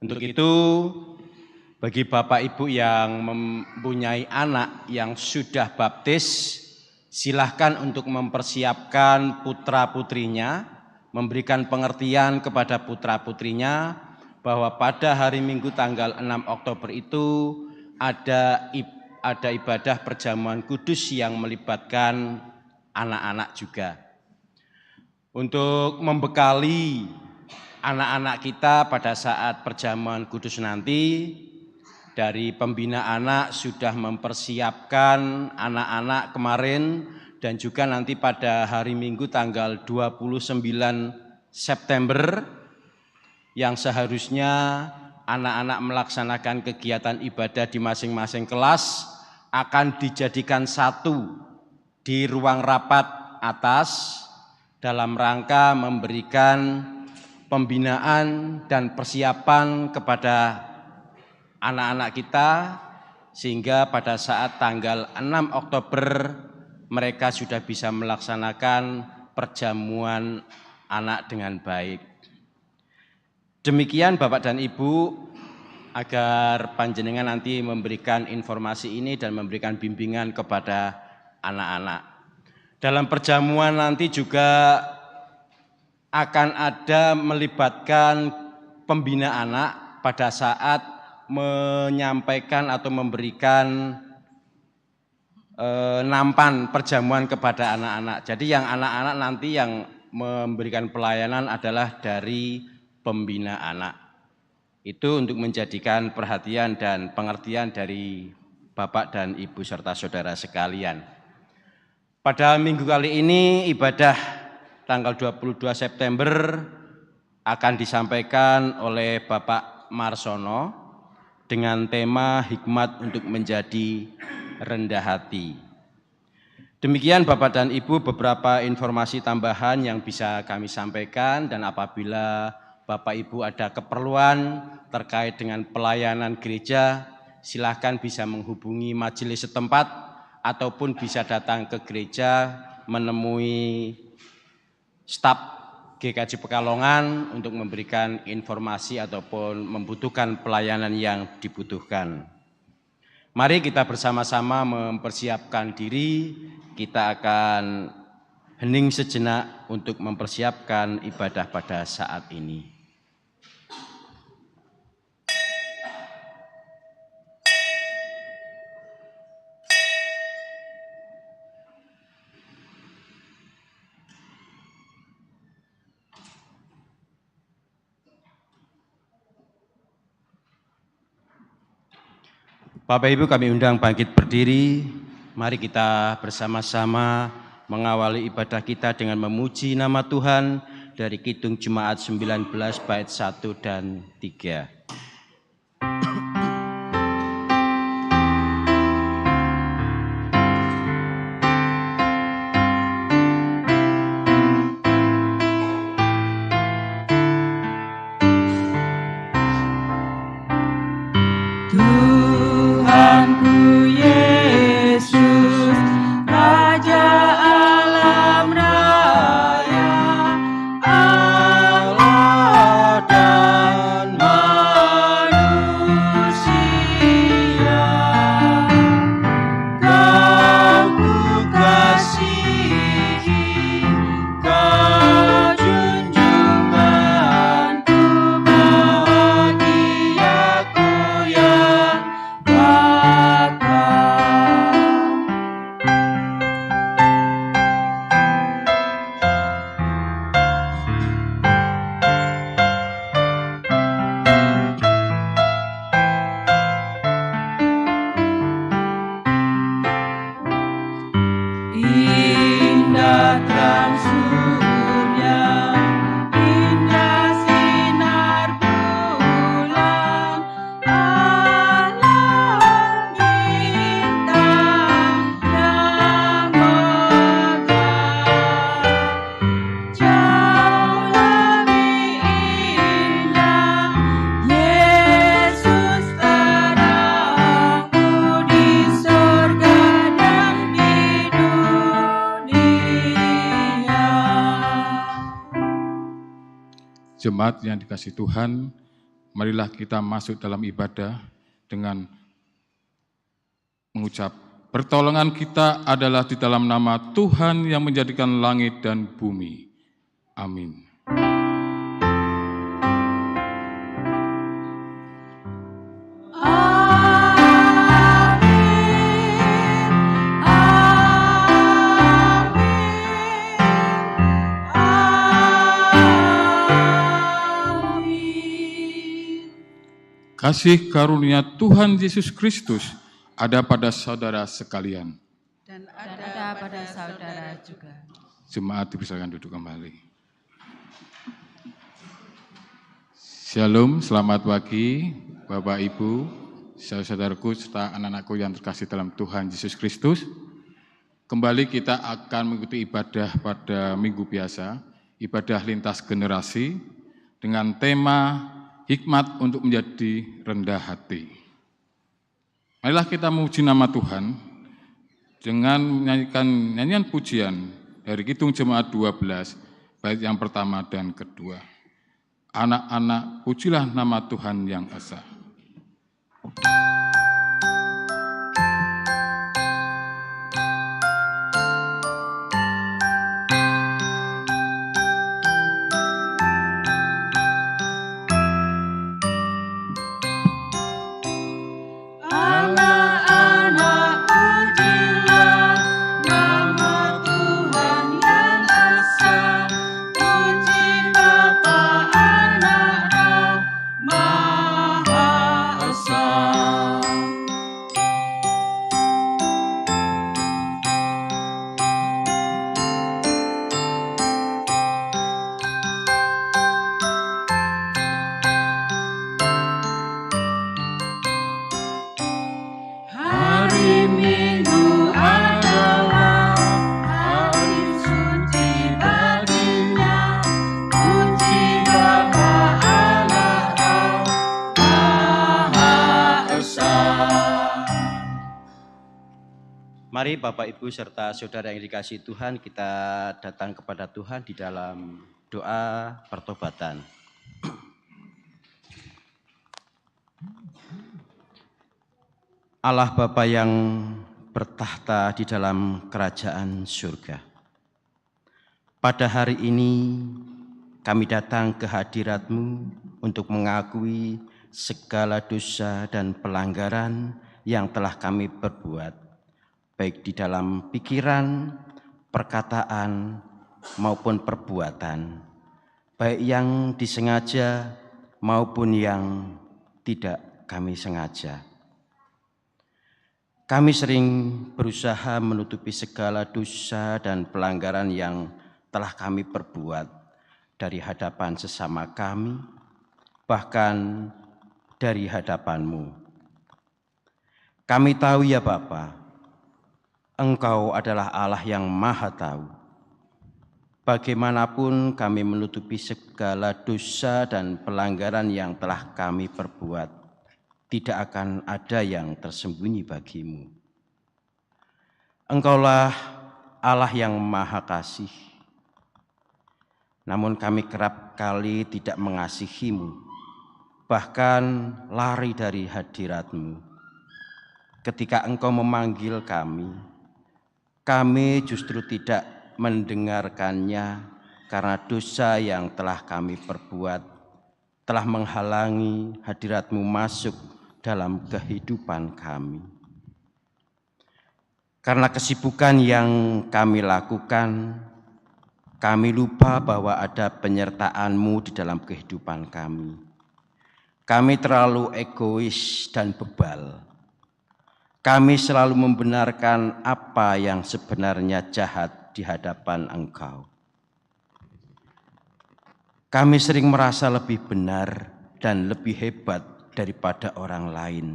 Untuk itu, bagi Bapak Ibu yang mempunyai anak yang sudah baptis, silahkan untuk mempersiapkan putra-putrinya, memberikan pengertian kepada putra-putrinya bahwa pada hari Minggu tanggal 6 Oktober itu ada ibadah perjamuan kudus yang melibatkan anak-anak juga. Untuk membekali anak-anak kita pada saat perjamuan kudus nanti, dari pembina anak sudah mempersiapkan anak-anak kemarin dan juga nanti pada hari Minggu tanggal 29 September yang seharusnya anak-anak melaksanakan kegiatan ibadah di masing-masing kelas akan dijadikan satu di ruang rapat atas dalam rangka memberikan pembinaan dan persiapan kepada anak-anak kita sehingga pada saat tanggal 6 Oktober mereka sudah bisa melaksanakan perjamuan anak dengan baik. Demikian Bapak dan Ibu, agar panjenengan nanti memberikan informasi ini dan memberikan bimbingan kepada anak-anak. Dalam perjamuan nanti juga akan ada melibatkan pembina anak pada saat menyampaikan atau memberikan nampan perjamuan kepada anak-anak. Jadi yang anak-anak nanti yang memberikan pelayanan adalah dari pembina anak. Itu untuk menjadikan perhatian dan pengertian dari Bapak dan Ibu serta saudara sekalian. Pada minggu kali ini ibadah tanggal 22 September akan disampaikan oleh Bapak Marsono dengan tema hikmat untuk menjadi rendah hati. Demikian Bapak dan Ibu beberapa informasi tambahan yang bisa kami sampaikan, dan apabila Bapak Ibu ada keperluan terkait dengan pelayanan gereja, silakan bisa menghubungi majelis setempat ataupun bisa datang ke gereja menemui staf GKJ Pekalongan untuk memberikan informasi ataupun membutuhkan pelayanan yang dibutuhkan. Mari kita bersama-sama mempersiapkan diri, kita akan hening sejenak untuk mempersiapkan ibadah pada saat ini. Bapak Ibu kami undang bangkit berdiri, mari kita bersama-sama mengawali ibadah kita dengan memuji nama Tuhan dari Kidung Jemaat 19 bait 1 dan 3. Jemaat yang dikasihi Tuhan, marilah kita masuk dalam ibadah dengan mengucap, pertolongan kita adalah di dalam nama Tuhan yang menjadikan langit dan bumi. Amin. Kasih karunia Tuhan Yesus Kristus ada pada saudara sekalian. Dan ada pada saudara juga. Jemaat dipersilakan duduk kembali. Shalom, selamat pagi Bapak Ibu, saudara-saudaraku serta anak-anakku yang terkasih dalam Tuhan Yesus Kristus. Kembali kita akan mengikuti ibadah pada minggu biasa, ibadah lintas generasi dengan tema hikmat untuk menjadi rendah hati. Marilah kita memuji nama Tuhan dengan menyanyikan nyanyian pujian dari Kidung Jemaat 12, bait yang pertama dan kedua. Anak-anak, pujilah nama Tuhan yang esa. Mari Bapak Ibu serta saudara yang dikasihi Tuhan, kita datang kepada Tuhan di dalam doa pertobatan. Allah Bapa yang bertahta di dalam kerajaan surga, pada hari ini kami datang ke hadirat-Mu untuk mengakui segala dosa dan pelanggaran yang telah kami perbuat, baik di dalam pikiran, perkataan, maupun perbuatan, baik yang disengaja maupun yang tidak kami sengaja. Kami sering berusaha menutupi segala dosa dan pelanggaran yang telah kami perbuat dari hadapan sesama kami, bahkan dari hadapan-Mu. Kami tahu ya Bapa, Engkau adalah Allah yang Maha Tahu. Bagaimanapun kami menutupi segala dosa dan pelanggaran yang telah kami perbuat, tidak akan ada yang tersembunyi bagi-Mu. Engkaulah Allah yang Maha Kasih. Namun kami kerap kali tidak mengasihi-Mu, bahkan lari dari hadirat-Mu. Ketika Engkau memanggil kami justru tidak mendengarkannya karena dosa yang telah kami perbuat telah menghalangi hadirat-Mu masuk dalam kehidupan kami. Karena kesibukan yang kami lakukan, kami lupa bahwa ada penyertaan-Mu di dalam kehidupan kami. Kami terlalu egois dan bebal. Kami selalu membenarkan apa yang sebenarnya jahat di hadapan Engkau. Kami sering merasa lebih benar dan lebih hebat daripada orang lain.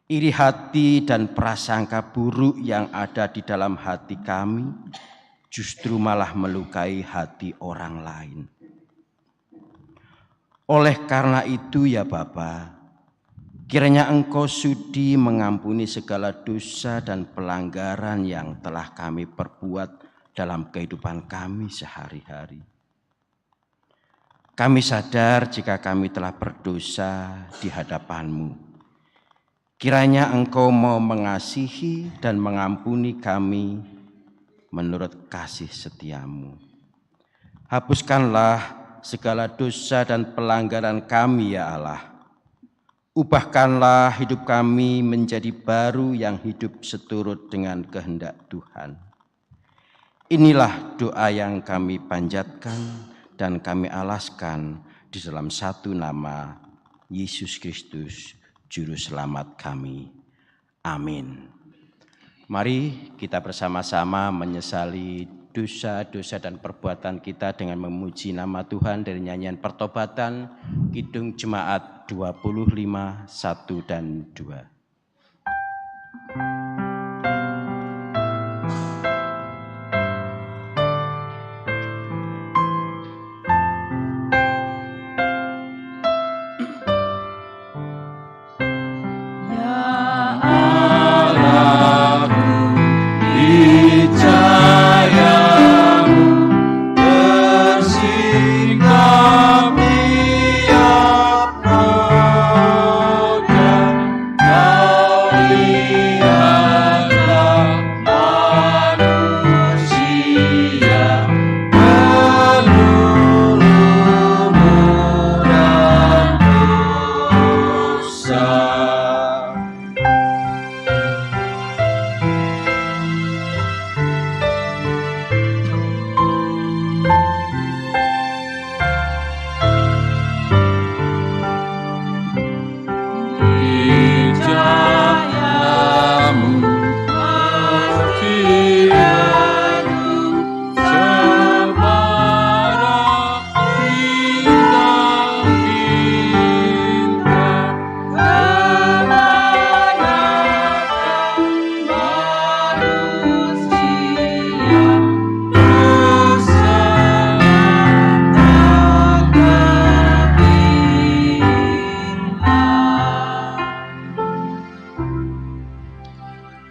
Iri hati dan prasangka buruk yang ada di dalam hati kami justru malah melukai hati orang lain. Oleh karena itu ya Bapa, kiranya Engkau sudi mengampuni segala dosa dan pelanggaran yang telah kami perbuat dalam kehidupan kami sehari-hari. Kami sadar jika kami telah berdosa di hadapan-Mu. Kiranya Engkau mau mengasihi dan mengampuni kami menurut kasih setia-Mu. Hapuskanlah segala dosa dan pelanggaran kami, ya Allah. Ubahkanlah hidup kami menjadi baru yang hidup seturut dengan kehendak Tuhan. Inilah doa yang kami panjatkan dan kami alaskan di dalam satu nama, Yesus Kristus, Juru Selamat kami. Amin. Mari kita bersama-sama menyesali dosa-dosa dan perbuatan kita dengan memuji nama Tuhan dari nyanyian pertobatan, Kidung Jemaat 25, 1 dan 2.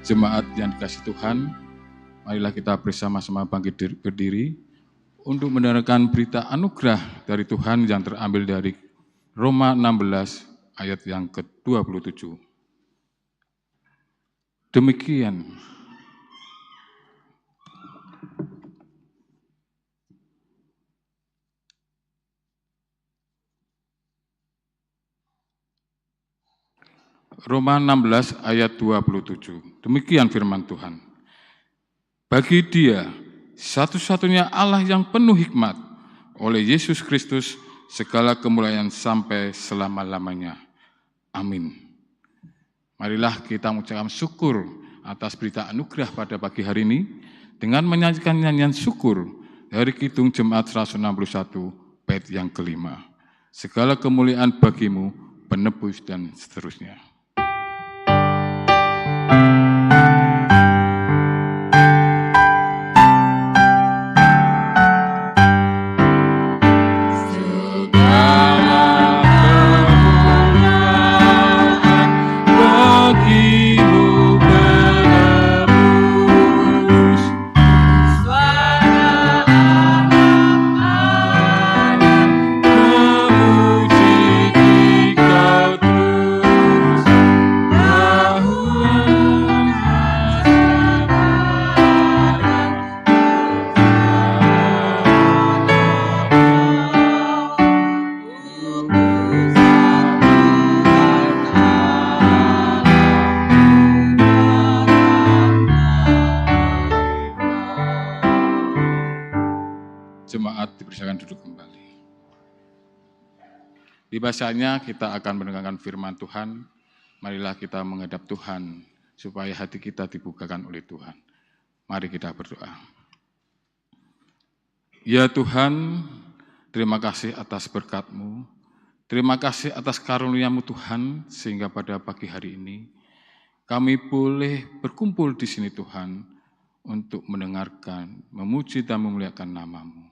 Jemaat yang dikasihi Tuhan, marilah kita bersama-sama bangkit berdiri untuk mendengarkan berita anugerah dari Tuhan yang terambil dari Roma 16 ayat yang ke-27. Demikian Roma 16 ayat 27. Demikian firman Tuhan. Bagi Dia satu-satunya Allah yang penuh hikmat, oleh Yesus Kristus segala kemuliaan sampai selama-lamanya. Amin. Marilah kita mengucapkan syukur atas berita anugerah pada pagi hari ini dengan menyanyikan nyanyian syukur dari Kidung Jemaat 161 bait yang kelima. Segala kemuliaan bagimu, penebus dan seterusnya. Jemaat dipersilakan duduk kembali. Di bahasanya kita akan mendengarkan firman Tuhan. Marilah kita menghadap Tuhan supaya hati kita dibukakan oleh Tuhan. Mari kita berdoa. Ya Tuhan, terima kasih atas berkat-Mu. Terima kasih atas karunia-Mu Tuhan, sehingga pada pagi hari ini kami boleh berkumpul di sini Tuhan untuk mendengarkan, memuji dan memuliakan nama-Mu.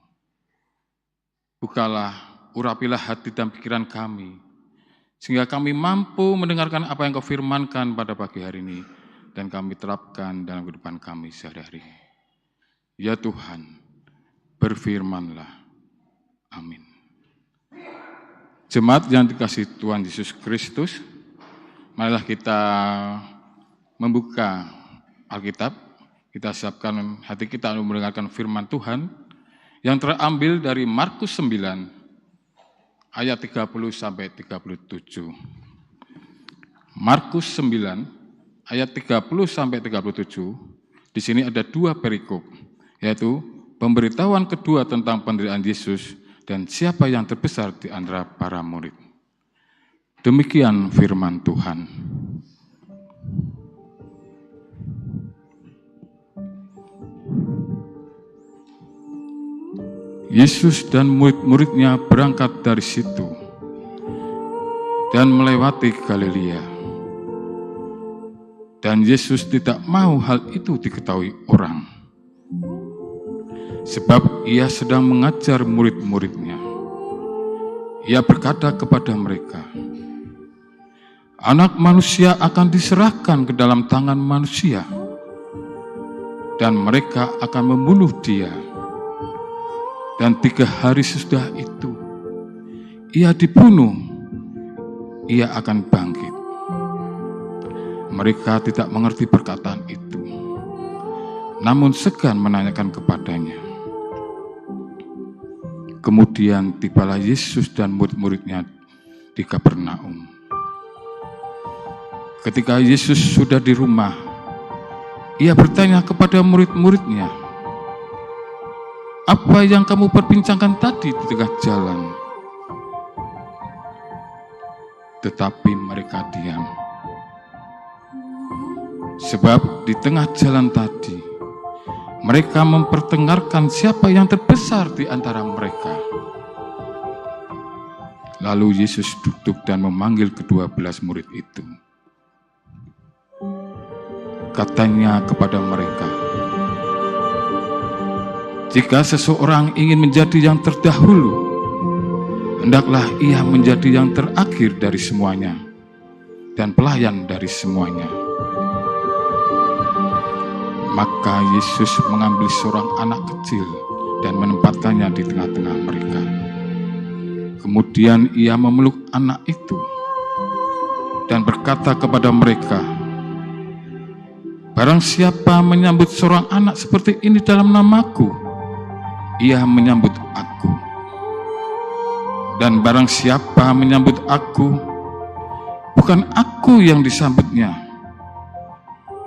Bukalah, urapilah hati dan pikiran kami, sehingga kami mampu mendengarkan apa yang Kau firmankan pada pagi hari ini, dan kami terapkan dalam kehidupan kami sehari-hari. Ya Tuhan, berfirmanlah. Amin. Jemaat yang dikasihi Tuhan Yesus Kristus, marilah kita membuka Alkitab, kita siapkan hati kita untuk mendengarkan firman Tuhan yang terambil dari Markus 9 ayat 30 sampai 37. Markus 9 ayat 30 sampai 37. Di sini ada dua perikop, yaitu pemberitahuan kedua tentang penderitaan Yesus dan siapa yang terbesar di antara para murid. Demikian firman Tuhan. Yesus dan murid-muridnya berangkat dari situ dan melewati Galilea. Dan Yesus tidak mau hal itu diketahui orang, sebab ia sedang mengajar murid-muridnya. Ia berkata kepada mereka, Anak manusia akan diserahkan ke dalam tangan manusia, dan mereka akan membunuh dia. Dan 3 hari sesudah itu, ia dibunuh, ia akan bangkit. Mereka tidak mengerti perkataan itu, namun segan menanyakan kepadanya. Kemudian tibalah Yesus dan murid-muridnya di Kapernaum. Ketika Yesus sudah di rumah, ia bertanya kepada murid-muridnya, "Apa yang kamu perbincangkan tadi di tengah jalan?" Tetapi mereka diam. Sebab di tengah jalan tadi, mereka memperdengarkan siapa yang terbesar di antara mereka. Lalu Yesus duduk dan memanggil ke-12 murid itu. Katanya kepada mereka, "Jika seseorang ingin menjadi yang terdahulu, hendaklah ia menjadi yang terakhir dari semuanya dan pelayan dari semuanya." Maka Yesus mengambil seorang anak kecil dan menempatkannya di tengah-tengah mereka. Kemudian ia memeluk anak itu dan berkata kepada mereka, "Barang siapa menyambut seorang anak seperti ini dalam namaku, ia menyambut aku. Dan barang siapa menyambut aku, bukan aku yang disambutnya,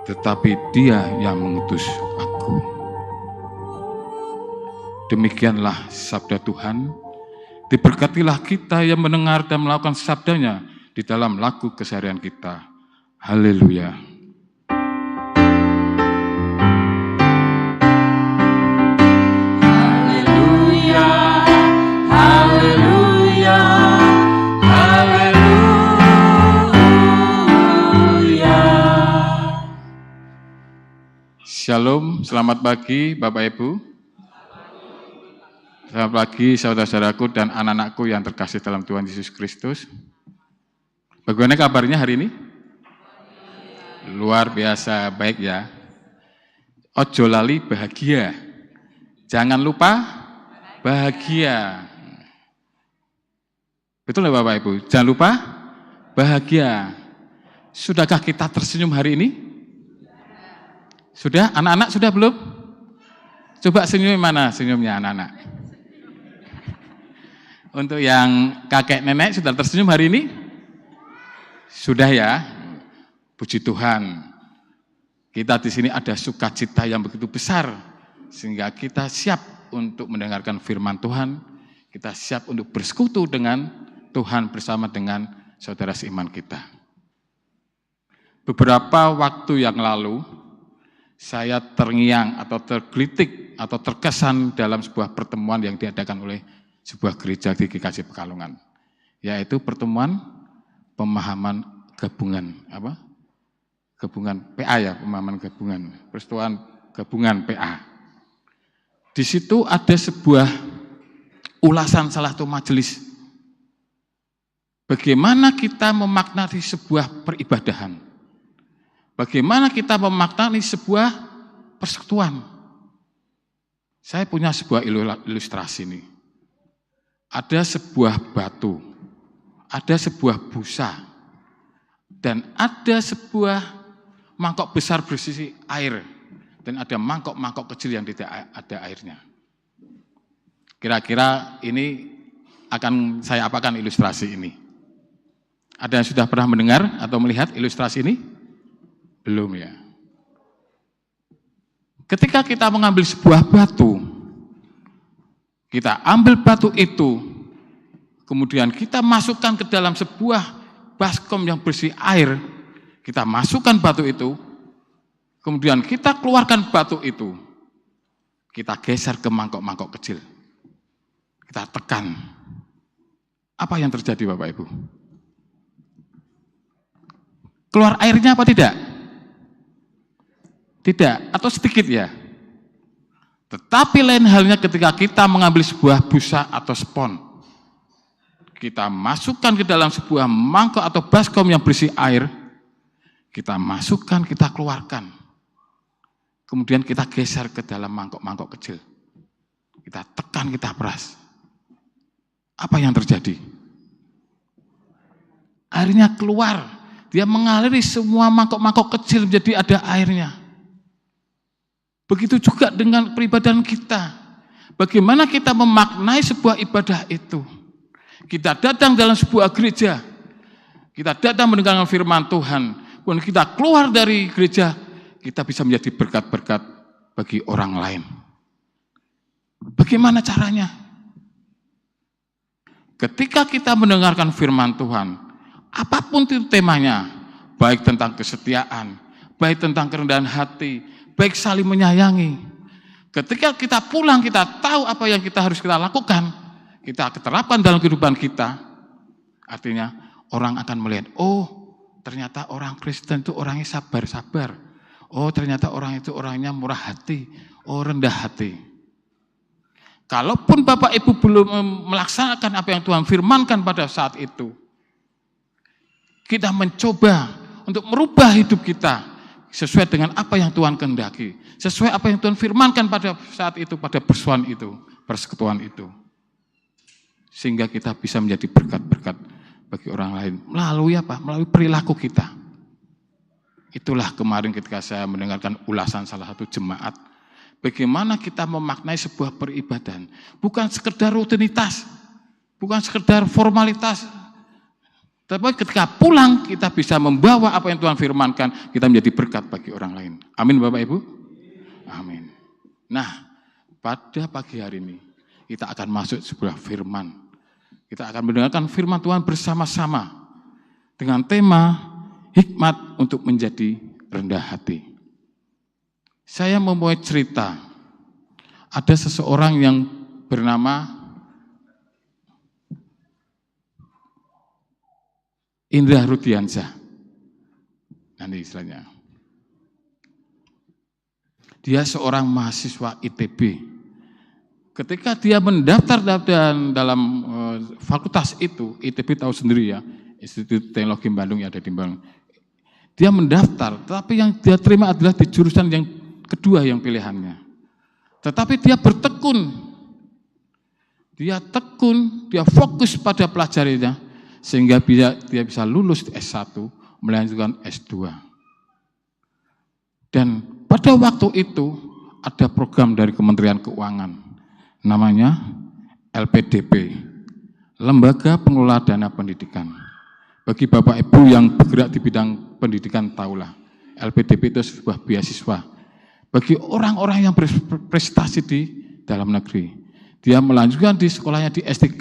tetapi dia yang mengutus aku." Demikianlah sabda Tuhan. Diberkatilah kita yang mendengar dan melakukan sabdanya di dalam laku keseharian kita. Haleluya. Shalom, selamat pagi Bapak Ibu. Selamat pagi saudara-saudaraku dan anak-anakku yang terkasih dalam Tuhan Yesus Kristus. Bagaimana kabarnya hari ini? Luar biasa baik ya. Ojo lali bahagia. Jangan lupa bahagia. Betul ya Bapak Ibu? Jangan lupa bahagia. Sudahkah kita tersenyum hari ini? Sudah? Anak-anak sudah belum? Coba senyum mana senyumnya anak-anak? Untuk yang kakek nenek sudah tersenyum hari ini? Sudah ya? Puji Tuhan. Kita di sini ada sukacita yang begitu besar sehingga kita siap untuk mendengarkan firman Tuhan. Kita siap untuk bersekutu dengan Tuhan bersama dengan saudara seiman kita. Beberapa waktu yang lalu saya terngiang atau tergelitik atau terkesan dalam sebuah pertemuan yang diadakan oleh sebuah gereja di GKJ Pekalongan, yaitu pertemuan pemahaman gabungan, gabungan PA ya, pemahaman gabungan, persetujuan gabungan PA. Di situ ada sebuah ulasan salah satu majelis. Bagaimana kita memaknai sebuah peribadahan? Bagaimana kita memaknai sebuah persekutuan? Saya punya sebuah ilustrasi nih. Ada sebuah batu ada sebuah busa dan ada sebuah mangkok besar berisi air dan ada mangkok-mangkok kecil yang tidak ada airnya. Kira-kira ini akan saya apakan ilustrasi ini. Ada yang sudah pernah mendengar atau melihat ilustrasi ini? Belum ya. Ketika kita mengambil sebuah batu, kita ambil batu itu, kemudian kita masukkan ke dalam sebuah baskom yang berisi air, kita masukkan batu itu, kemudian kita keluarkan batu itu, kita geser ke mangkok-mangkok kecil, kita tekan. Apa yang terjadi Bapak Ibu? Keluar airnya apa tidak? Tidak, atau sedikit ya. Tetapi lain halnya ketika kita mengambil sebuah busa atau spon. Kita masukkan ke dalam sebuah mangkok atau baskom yang berisi air. Kita masukkan, kita keluarkan. Kemudian kita geser ke dalam mangkok-mangkok kecil. Kita tekan, kita peras. Apa yang terjadi? Airnya keluar. Dia mengaliri semua mangkok-mangkok kecil menjadi ada airnya. Begitu juga dengan peribadahan kita. Bagaimana kita memaknai sebuah ibadah itu. Kita datang dalam sebuah gereja. Kita datang mendengarkan firman Tuhan. Kemudian kita keluar dari gereja, kita bisa menjadi berkat-berkat bagi orang lain. Bagaimana caranya? Ketika kita mendengarkan firman Tuhan, apapun itu temanya, baik tentang kesetiaan, baik tentang kerendahan hati, baik saling menyayangi. Ketika kita pulang, kita tahu apa yang kita harus kita lakukan, kita terapkan dalam kehidupan kita. Artinya orang akan melihat, oh ternyata orang Kristen itu orangnya sabar-sabar. Oh ternyata orang itu orangnya murah hati, oh rendah hati. Kalaupun Bapak Ibu belum melaksanakan apa yang Tuhan firmankan pada saat itu, kita mencoba untuk merubah hidup kita sesuai dengan apa yang Tuhan kehendaki, sesuai apa yang Tuhan firmankan pada saat itu, pada persuan itu, persekutuan itu. Sehingga kita bisa menjadi berkat-berkat bagi orang lain. Melalui apa? Melalui perilaku kita. Itulah kemarin ketika saya mendengarkan ulasan salah satu jemaat, bagaimana kita memaknai sebuah peribadahan. Bukan sekedar rutinitas, bukan sekedar formalitas, tapi ketika pulang kita bisa membawa apa yang Tuhan firmankan, kita menjadi berkat bagi orang lain. Amin Bapak Ibu? Amin. Nah, pada pagi hari ini kita akan masuk sebuah firman. Kita akan mendengarkan firman Tuhan bersama-sama dengan tema hikmat untuk menjadi rendah hati. Saya memulai cerita. Ada seseorang yang bernama Indra Rudiansyah. Nanti istilahnya. Dia seorang mahasiswa ITB. Ketika dia mendaftar dalam fakultas itu, ITB tahu sendiri ya, Institut Teknologi Bandung yang ada di Bandung. Dia mendaftar, tetapi yang dia terima adalah di jurusan yang kedua yang pilihannya. Tetapi dia bertekun. Dia tekun, dia fokus pada pelajarinya. Sehingga dia bisa lulus S1, melanjutkan S2. Dan pada waktu itu ada program dari Kementerian Keuangan, namanya LPDP, Lembaga Pengelola Dana Pendidikan. Bagi Bapak Ibu yang bergerak di bidang pendidikan tahulah, LPDP itu sebuah beasiswa bagi orang-orang yang berprestasi di dalam negeri. Dia melanjutkan di sekolahnya di S3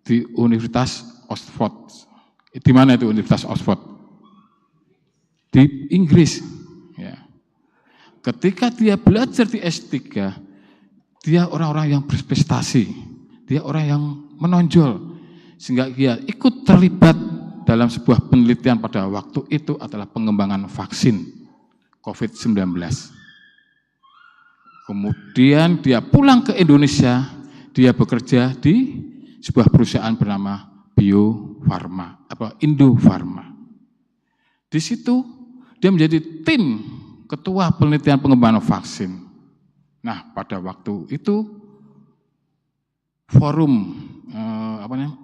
di Universitas Oxford. Di mana itu Universitas Oxford? Di Inggris. Ya. Ketika dia belajar di S3, dia orang-orang yang berprestasi, dia orang yang menonjol, sehingga dia ikut terlibat dalam sebuah penelitian pada waktu itu adalah pengembangan vaksin COVID-19. Kemudian dia pulang ke Indonesia, dia bekerja di sebuah perusahaan bernama Bio Farma, Indofarma. Di situ dia menjadi tim ketua penelitian pengembangan vaksin. Nah, pada waktu itu forum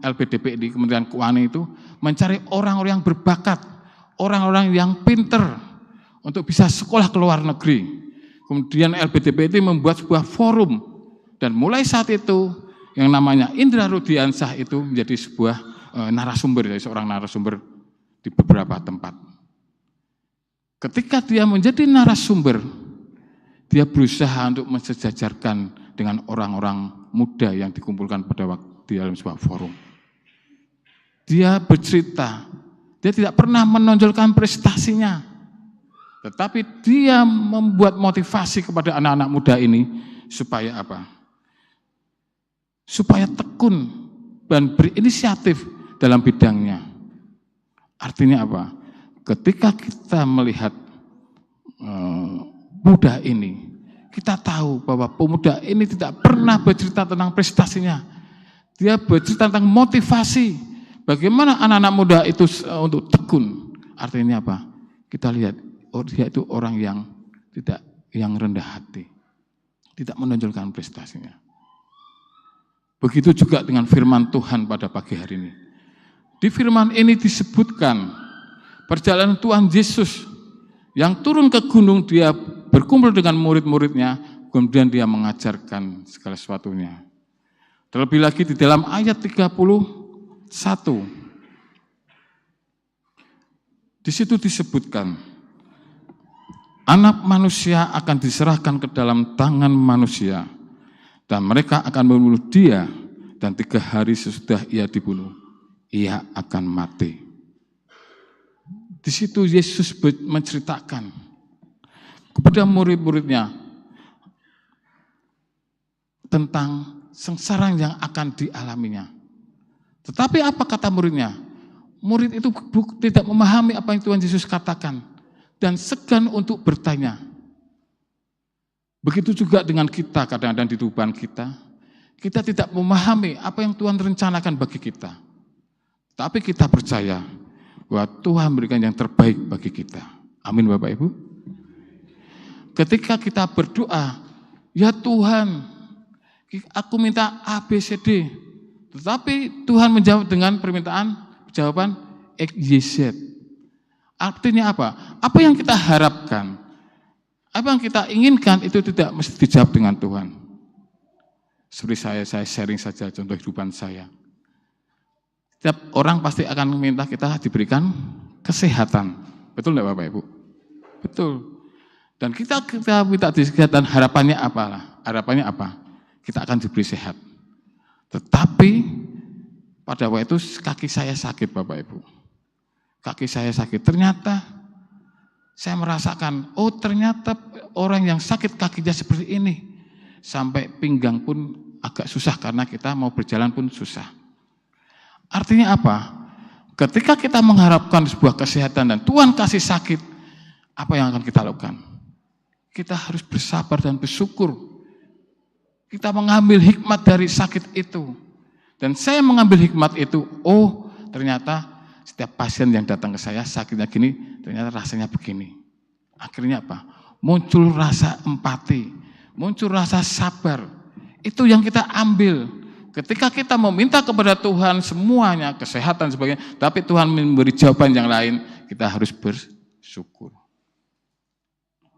LPDP di Kementerian Keuangan itu mencari orang-orang yang berbakat, orang-orang yang pinter untuk bisa sekolah ke luar negeri. Kemudian LPDP itu membuat sebuah forum dan mulai saat itu yang namanya Indra Rudiansyah itu menjadi sebuah narasumber, jadi seorang narasumber di beberapa tempat. Ketika dia menjadi narasumber, dia berusaha untuk mensejajarkan dengan orang-orang muda yang dikumpulkan pada waktu di dalam sebuah forum. Dia bercerita, dia tidak pernah menonjolkan prestasinya, tetapi dia membuat motivasi kepada anak-anak muda ini supaya apa? Supaya tekun dan berinisiatif dalam bidangnya. Artinya apa? Ketika kita melihat muda ini, kita tahu bahwa pemuda ini tidak pernah bercerita tentang prestasinya. Dia bercerita tentang motivasi. Bagaimana anak-anak muda itu untuk tekun. Artinya apa? Kita lihat, dia itu orang yang rendah hati. Tidak menonjolkan prestasinya. Begitu juga dengan firman Tuhan pada pagi hari ini. Di firman ini disebutkan perjalanan Tuhan Yesus yang turun ke gunung, dia berkumpul dengan murid-muridnya, kemudian dia mengajarkan segala sesuatunya. Terlebih lagi di dalam ayat 31, di situ disebutkan, anak manusia akan diserahkan ke dalam tangan manusia, dan mereka akan membunuh dia, dan 3 hari sesudah ia dibunuh, ia akan mati. Di situ Yesus menceritakan kepada murid-muridnya tentang sengsara yang akan dialaminya. Tetapi apa kata muridnya? Murid itu tidak memahami apa yang Tuhan Yesus katakan dan segan untuk bertanya. Begitu juga dengan kita kadang-kadang di kehidupan kita. Kita tidak memahami apa yang Tuhan rencanakan bagi kita. Tapi kita percaya bahwa Tuhan berikan yang terbaik bagi kita. Amin Bapak Ibu. Ketika kita berdoa, ya Tuhan, aku minta A, B, C, D. Tetapi Tuhan menjawab dengan jawaban X, Y, Z. Artinya apa? Apa yang kita harapkan, apa yang kita inginkan itu tidak mesti dijawab dengan Tuhan. Seperti saya sharing saja contoh kehidupan saya. Setiap orang pasti akan meminta kita diberikan kesehatan. Betul enggak Bapak Ibu? Betul. Dan kita minta kesehatan, harapannya apa? Harapannya apa? Kita akan diberi sehat. Tetapi pada waktu itu kaki saya sakit Bapak Ibu. Kaki saya sakit. Ternyata saya merasakan, oh ternyata orang yang sakit kakinya seperti ini. Sampai pinggang pun agak susah karena kita mau berjalan pun susah. Artinya apa? Ketika kita mengharapkan sebuah kesehatan dan Tuhan kasih sakit, apa yang akan kita lakukan? Kita harus bersabar dan bersyukur. Kita mengambil hikmat dari sakit itu. Dan saya mengambil hikmat itu, oh ternyata setiap pasien yang datang ke saya sakitnya gini, ternyata rasanya begini. Akhirnya apa? Muncul rasa empati, muncul rasa sabar. Itu yang kita ambil. Ketika kita meminta kepada Tuhan semuanya, kesehatan sebagainya, tapi Tuhan memberi jawaban yang lain, kita harus bersyukur.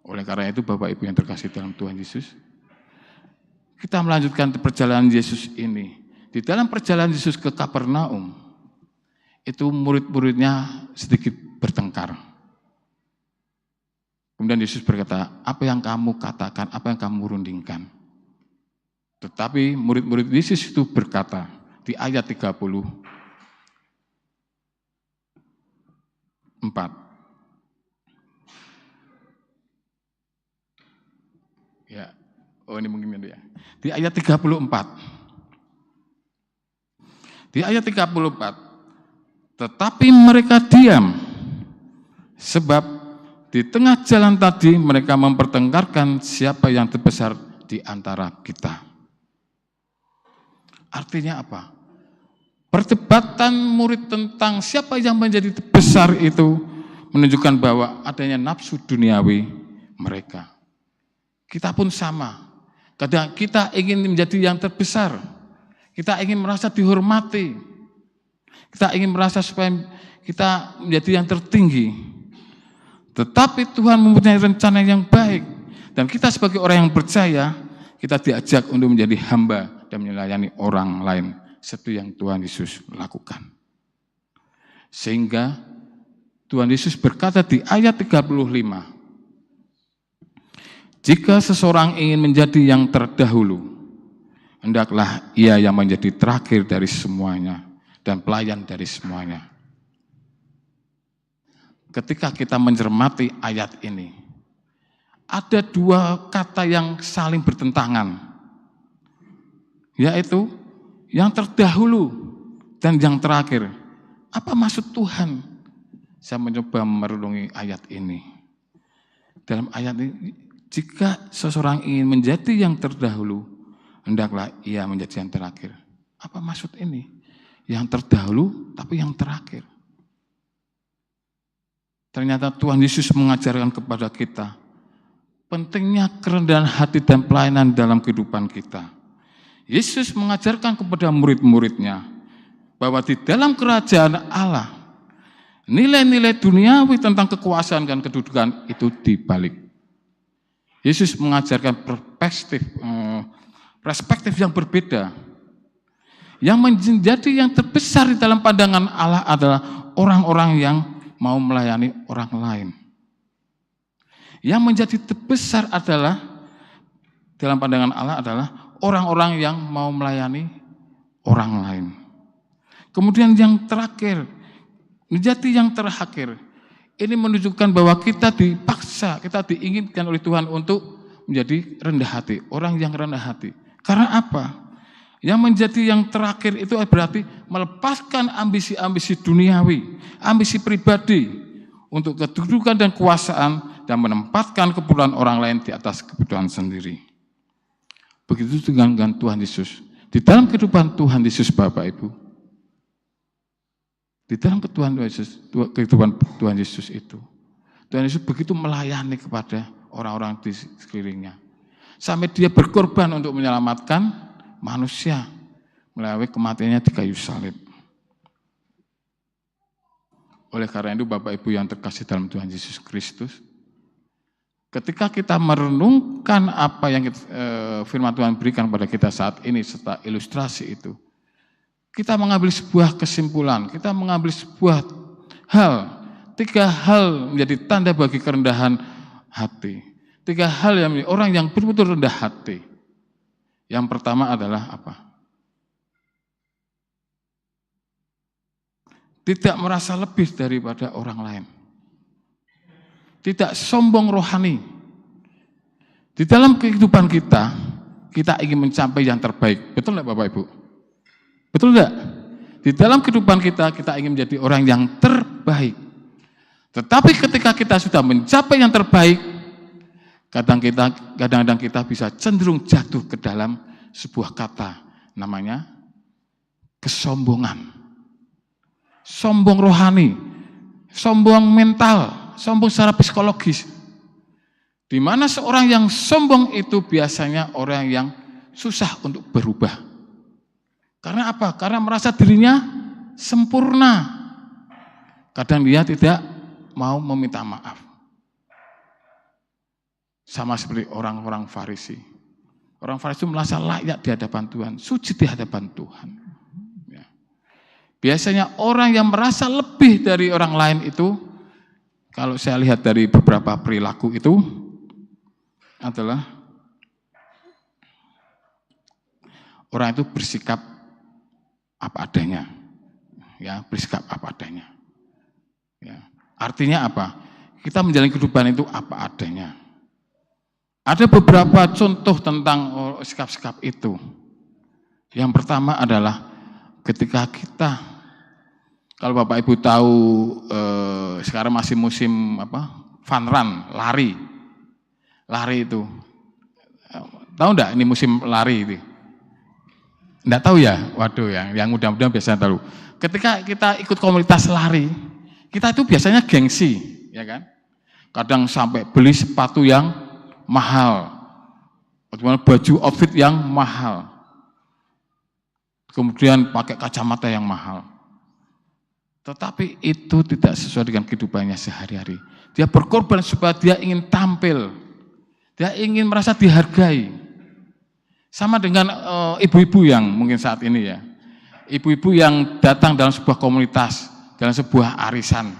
Oleh karena itu Bapak Ibu yang terkasih dalam Tuhan Yesus, kita melanjutkan perjalanan Yesus ini. Di dalam perjalanan Yesus ke Kapernaum, itu murid-muridnya sedikit bertengkar. Kemudian Yesus berkata, apa yang kamu katakan, apa yang kamu rundingkan? Tetapi murid-murid Yesus itu berkata di ayat 34. Ya, oh ini mungkin ya. Di ayat 34. Di ayat 34. Tetapi mereka diam sebab di tengah jalan tadi mereka mempertengkarkan siapa yang terbesar di antara kita. Artinya apa? Perdebatan murid tentang siapa yang menjadi besar itu menunjukkan bahwa adanya nafsu duniawi mereka. Kita pun sama. Kadang kita ingin menjadi yang terbesar. Kita ingin merasa dihormati. Kita ingin merasa supaya kita menjadi yang tertinggi. Tetapi Tuhan mempunyai rencana yang baik. Dan kita sebagai orang yang percaya, kita diajak untuk menjadi hamba dan melayani orang lain. Seperti yang Tuhan Yesus lakukan. Sehingga Tuhan Yesus berkata di ayat 35, jika seseorang ingin menjadi yang terdahulu, hendaklah ia yang menjadi terakhir dari semuanya dan pelayan dari semuanya. Ketika kita mencermati ayat ini, ada dua kata yang saling bertentangan, yaitu yang terdahulu dan yang terakhir. Apa maksud Tuhan? Saya mencoba merenungi ayat ini. Dalam ayat ini, jika seseorang ingin menjadi yang terdahulu, hendaklah ia menjadi yang terakhir. Apa maksud ini? Yang terdahulu tapi yang terakhir. Ternyata Tuhan Yesus mengajarkan kepada kita pentingnya kerendahan hati dan pelayanan dalam kehidupan kita. Yesus mengajarkan kepada murid-muridnya bahwa di dalam kerajaan Allah, nilai-nilai duniawi tentang kekuasaan dan kedudukan itu dibalik. Yesus mengajarkan perspektif yang berbeda. Yang menjadi yang terbesar di dalam pandangan Allah adalah orang-orang yang mau melayani orang lain. Yang menjadi terbesar adalah dalam pandangan Allah adalah orang-orang yang mau melayani orang lain. Kemudian yang terakhir, menjadi yang terakhir. Ini menunjukkan bahwa kita dipaksa, kita diinginkan oleh Tuhan untuk menjadi rendah hati, orang yang rendah hati. Karena apa? Yang menjadi yang terakhir itu berarti melepaskan ambisi-ambisi duniawi, ambisi pribadi untuk kedudukan dan kekuasaan dan menempatkan keperluan orang lain di atas kebutuhan sendiri. Begitu dengan Tuhan Yesus. Di dalam kehidupan Tuhan Yesus, Bapak Ibu, di dalam kehidupan Tuhan Yesus itu, Tuhan Yesus begitu melayani kepada orang-orang di sekelilingnya. Sampai dia berkorban untuk menyelamatkan manusia melalui kematiannya di kayu salib. Oleh karena itu Bapak Ibu yang terkasih dalam Tuhan Yesus Kristus, ketika kita merenungkan apa yang firman Tuhan berikan pada kita saat ini serta ilustrasi itu, kita mengambil sebuah kesimpulan, kita mengambil sebuah hal, 3 hal menjadi tanda bagi kerendahan hati. 3 hal yang menjadi orang yang betul-betul rendah hati. Yang pertama adalah apa? Tidak merasa lebih daripada orang lain. Tidak sombong rohani. Di dalam kehidupan kita, kita ingin mencapai yang terbaik. Betul enggak Bapak Ibu? Betul enggak? Di dalam kehidupan kita, kita ingin menjadi orang yang terbaik. Tetapi ketika kita sudah mencapai yang terbaik, kadang-kadang kita bisa cenderung jatuh ke dalam sebuah kata, namanya kesombongan. Sombong rohani, sombong mental, sombong secara psikologis. Di mana seorang yang sombong itu biasanya orang yang susah untuk berubah. Karena apa? Karena merasa dirinya sempurna. Kadang dia tidak mau meminta maaf. Sama seperti orang-orang Farisi. Orang Farisi itu merasa layak di hadapan Tuhan, suci di hadapan Tuhan. Ya. Biasanya orang yang merasa lebih dari orang lain itu, kalau saya lihat dari beberapa perilaku itu, adalah orang itu bersikap apa adanya, ya bersikap apa adanya. Ya. Artinya apa? Kita menjalani kehidupan itu apa adanya. Ada beberapa contoh tentang sikap-sikap itu. Yang pertama adalah ketika kita, kalau Bapak Ibu tahu sekarang masih musim fun run, lari itu. Tahu enggak ini musim lari itu? Enggak tahu ya? Waduh ya, yang mudah-mudahan biasanya tahu. Ketika kita ikut komunitas lari, kita itu biasanya gengsi, ya kan? Kadang sampai beli sepatu yang mahal, baju outfit yang mahal. kemudian pakai kacamata yang mahal. Tetapi itu tidak sesuai dengan kehidupannya sehari-hari. Dia berkorban supaya dia ingin tampil, dia ingin merasa dihargai. Sama dengan ibu-ibu yang mungkin saat ini ya, ibu-ibu yang datang dalam sebuah komunitas, dalam sebuah arisan,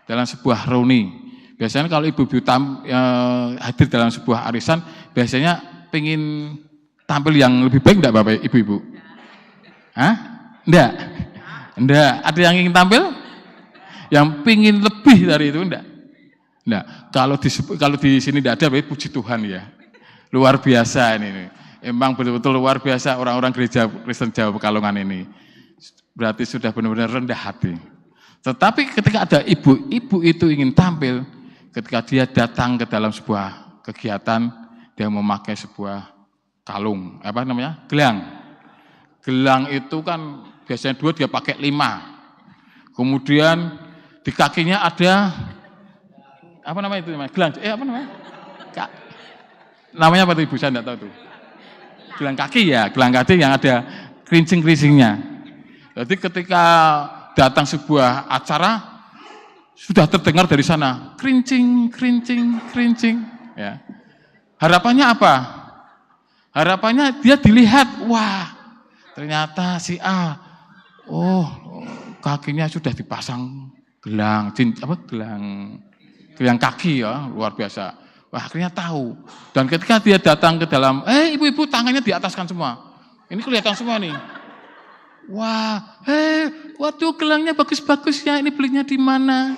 dalam sebuah reuni. Biasanya kalau ibu-ibu hadir dalam sebuah arisan, biasanya pengen tampil yang lebih baik enggak Bapak Ibu-ibu? Hah? Enggak? Enggak. Ada yang ingin tampil? Yang pingin lebih dari itu enggak? Enggak. Kalau di sini enggak ada, puji Tuhan ya. Luar biasa ini. Emang betul-betul luar biasa orang-orang gereja Kristen Jawa Pekalongan ini. Berarti sudah benar-benar rendah hati. Tetapi ketika ada ibu-ibu itu ingin tampil, ketika dia datang ke dalam sebuah kegiatan, dia memakai sebuah kalung, gelang. Gelang itu kan biasanya 2, dia pakai 5. Kemudian di kakinya ada gelang, namanya apa itu Ibu, saya enggak tahu tuh. Gelang kaki ya, gelang kaki yang ada kerincing-kerincingnya. Jadi ketika datang sebuah acara, sudah terdengar dari sana, kerincing, ya. Harapannya apa? Harapannya dia dilihat, wah, ternyata si A, kakinya sudah dipasang gelang kaki ya, luar biasa. Wah, akhirnya tahu. Dan ketika dia datang ke dalam, ibu-ibu tangannya di ataskan semua. Ini kelihatan semua nih. Wah, waduh gelangnya bagus-bagus ya, ini belinya di mana?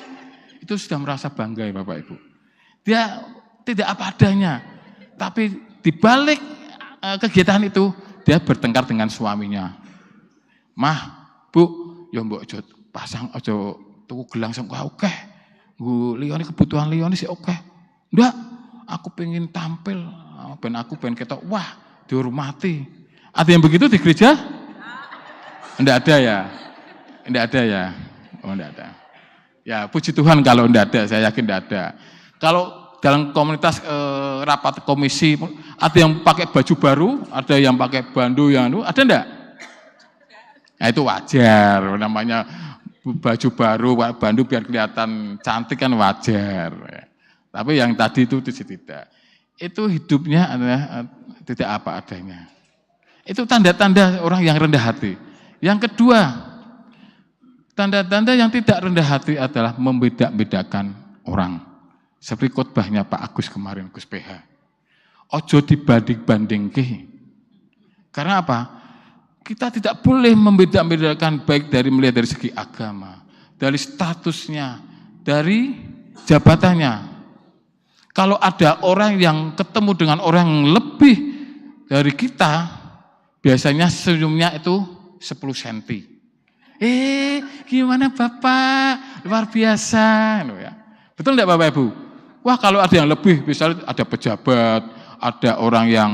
Itu sudah merasa bangga ya Bapak Ibu. Dia tidak apa adanya, tapi di balik kegiatan itu dia bertengkar dengan suaminya. Mah, Bu, ya mbok aja pasang aja tuku gelang sing akeh. Nggo liyane kebutuhan liyane sik akeh. Ndak, aku pengen tampil, ben aku pengen ketok, wah, dihormati. Ada yang begitu di gereja? Enggak ada ya? Enggak ada ya? Oh, enggak ada. Ya, puji Tuhan kalau enggak ada, saya yakin enggak ada. Kalau dalam komunitas rapat komisi, ada yang pakai baju baru, ada yang pakai bandu yang ada enggak? Nah, itu wajar, namanya baju baru, bandu biar kelihatan cantik kan wajar. Tapi yang tadi itu tidak. Itu hidupnya adalah tidak apa adanya. Itu tanda-tanda orang yang rendah hati. Yang kedua, tanda-tanda yang tidak rendah hati adalah membeda-bedakan orang. Seperti khotbahnya Pak Agus kemarin, Gus PH. Ojo dibanding-bandingke. Karena apa? Kita tidak boleh membeda-bedakan baik melihat dari segi agama, dari statusnya, dari jabatannya. Kalau ada orang yang ketemu dengan orang yang lebih dari kita, biasanya senyumnya itu 10 cm. Gimana Bapak? Luar biasa. Ya. Betul enggak Bapak Ibu? Wah, kalau ada yang lebih, misalnya ada pejabat, ada orang yang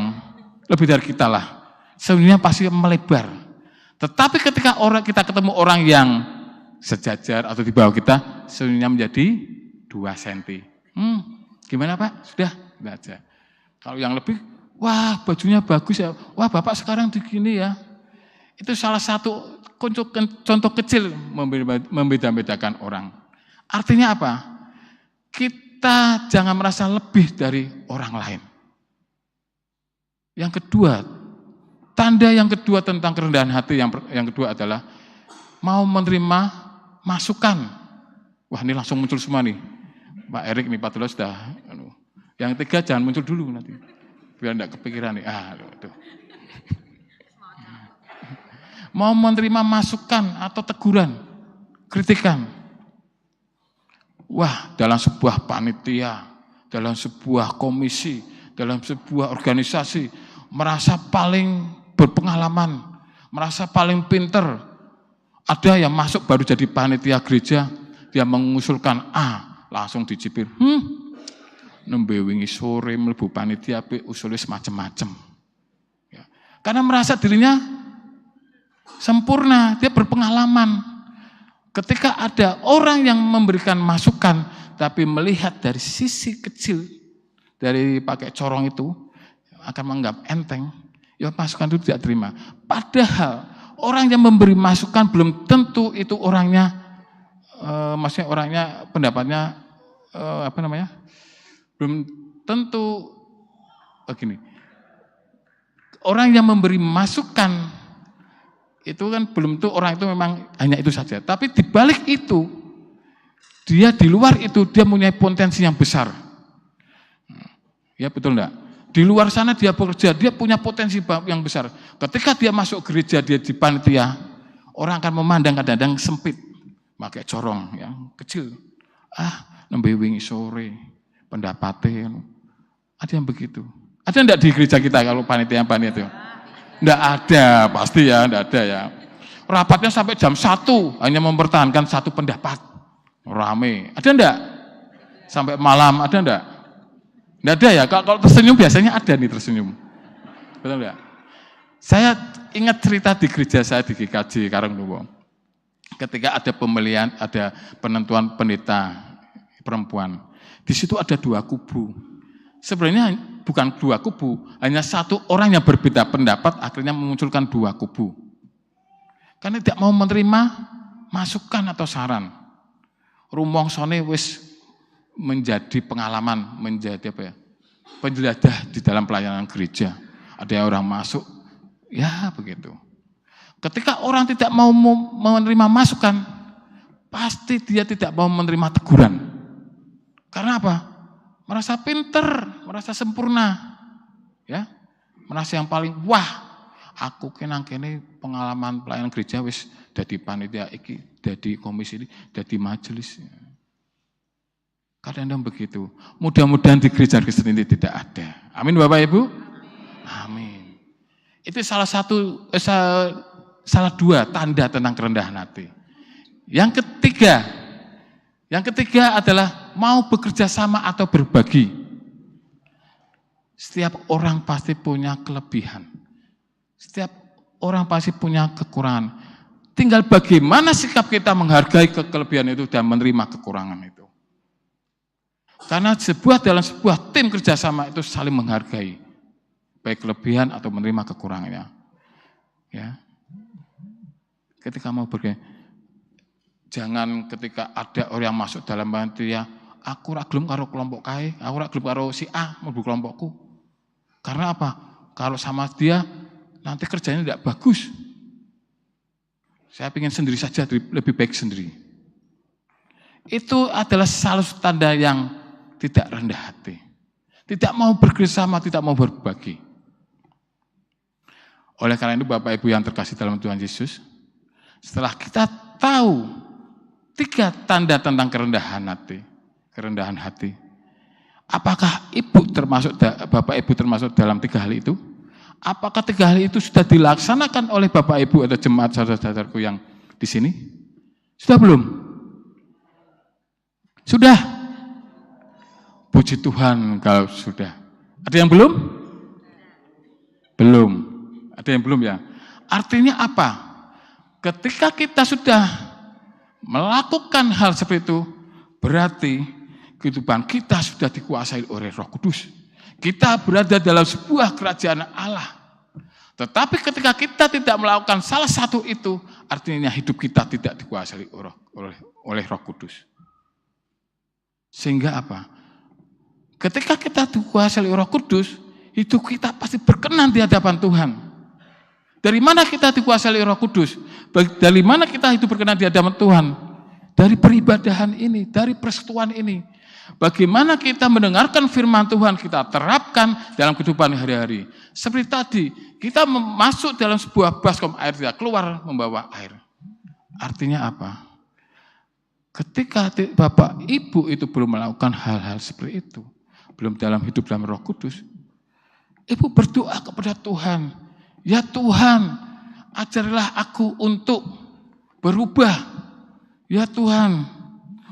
lebih dari kita lah, senyumnya pasti melebar. Tetapi ketika kita ketemu orang yang sejajar atau di bawah kita, senyumnya menjadi 2 cm. Gimana Pak? Sudah aja. Kalau yang lebih, wah bajunya bagus ya, wah Bapak sekarang begini ya. Itu salah satu contoh kecil membeda-bedakan orang. Artinya apa? Kita jangan merasa lebih dari orang lain. Yang kedua, tanda yang kedua tentang kerendahan hati yang kedua adalah mau menerima masukan. Wah, ini langsung muncul semua nih. Pak Erik nih, Pak Tulo sudah. Yang tiga jangan muncul dulu nanti. Biar enggak kepikiran nih. Tuh. Mau menerima masukan atau teguran, kritikan. Wah, dalam sebuah panitia, dalam sebuah komisi, dalam sebuah organisasi, merasa paling berpengalaman, merasa paling pinter. Ada yang masuk baru jadi panitia gereja, dia mengusulkan langsung dicibir. Nembe wingi sore mlebu panitia usulnya semacam-macam. Ya. Karena merasa dirinya sempurna, dia berpengalaman. Ketika ada orang yang memberikan masukan, tapi melihat dari sisi kecil, dari pakai corong itu, akan menganggap enteng, ya masukan itu tidak terima. Padahal Orang yang memberi masukan belum tentu itu orangnya, maksudnya orangnya pendapatnya belum tentu begini. Orang yang memberi masukan itu kan belum tentu orang itu memang hanya itu saja. Tapi di balik itu, dia di luar itu dia punya potensi yang besar. Ya betul enggak? Di luar sana dia bekerja, dia punya potensi yang besar. Ketika dia masuk gereja, dia di panitia, orang akan memandang kadang-kadang sempit, pakai corong yang kecil. Nembe wingi sore, pendapatnya, ada yang begitu. Ada enggak di gereja kita kalau panitia itu? Enggak ada, pasti ya, enggak ada ya. Rapatnya sampai jam 1, hanya mempertahankan satu pendapat. Rame, ada enggak? Sampai malam, ada enggak? Enggak ada ya, kalau tersenyum biasanya ada nih tersenyum. Betul enggak? Saya ingat cerita di gereja saya di GKJ Karangdowo. Ketika ada pemilihan, ada penentuan pendeta perempuan. Di situ ada 2 kubu. Sebenarnya bukan 2 kubu, hanya satu orang yang berbeda pendapat akhirnya memunculkan 2 kubu. Karena tidak mau menerima masukan atau saran. Rumongsone wis menjadi pengalaman, menjadi penjeladah di dalam pelayanan gereja. Ada orang masuk, ya begitu. Ketika orang tidak mau menerima masukan, pasti dia tidak mau menerima teguran. Karena apa? Merasa pinter, merasa sempurna, ya, merasa yang paling wah. Aku kene pengalaman pelayanan gereja wis dadi panitia iki, dadi komisi ini, dadi majelis. Kadang-kadang begitu. Mudah-mudahan di gereja Kristen ini tidak ada. Amin Bapak Ibu. Amin. Itu salah 2 tanda tentang kerendahan hati. Yang ketiga adalah mau bekerja sama atau berbagi. Setiap orang pasti punya kelebihan. Setiap orang pasti punya kekurangan. Tinggal bagaimana sikap kita menghargai kelebihan itu dan menerima kekurangan itu. Karena dalam sebuah tim kerjasama itu saling menghargai, baik kelebihan atau menerima kekurangannya. Ya, ketika mau berbagi, jangan ketika ada orang yang masuk dalam panitia, aku ora gelem karo kelompok kae, aku ora gelem karo si A mlebu kelompokku. Karena apa? Kalau sama dia nanti kerjanya tidak bagus. Saya ingin sendiri saja, lebih baik sendiri. Itu adalah salah satu tanda yang tidak rendah hati. Tidak mau bekerjasama, tidak mau berbagi. Oleh karena itu Bapak Ibu yang terkasih dalam Tuhan Yesus, setelah kita tahu 3 tanda tentang kerendahan hati. Apakah Bapak Ibu termasuk dalam 3 hal itu? Apakah 3 hal itu sudah dilaksanakan oleh Bapak Ibu atau jemaat saudara-saudaraku yang di sini? Sudah belum? Sudah. Puji Tuhan kalau sudah. Ada yang belum? Belum. Ada yang belum ya? Artinya apa? Ketika kita sudah melakukan hal seperti itu, berarti kehidupan kita sudah dikuasai oleh Roh Kudus. Kita berada dalam sebuah kerajaan Allah. Tetapi ketika kita tidak melakukan salah satu itu, artinya hidup kita tidak dikuasai oleh Roh Kudus. Sehingga apa? Ketika kita dikuasai oleh Roh Kudus, hidup kita pasti berkenan di hadapan Tuhan. Dari mana kita dikuasai oleh Roh Kudus? Dari mana kita hidup berkenan di hadapan Tuhan? Dari peribadahan ini, dari persekutuan ini. Bagaimana kita mendengarkan firman Tuhan, kita terapkan dalam kehidupan hari-hari. Seperti tadi, kita masuk dalam sebuah baskom air, tidak keluar membawa air. Artinya apa? Ketika Bapak Ibu itu belum melakukan hal-hal seperti itu, belum dalam hidup dalam Roh Kudus, Ibu berdoa kepada Tuhan, ya Tuhan, ajarilah aku untuk berubah. Ya Tuhan,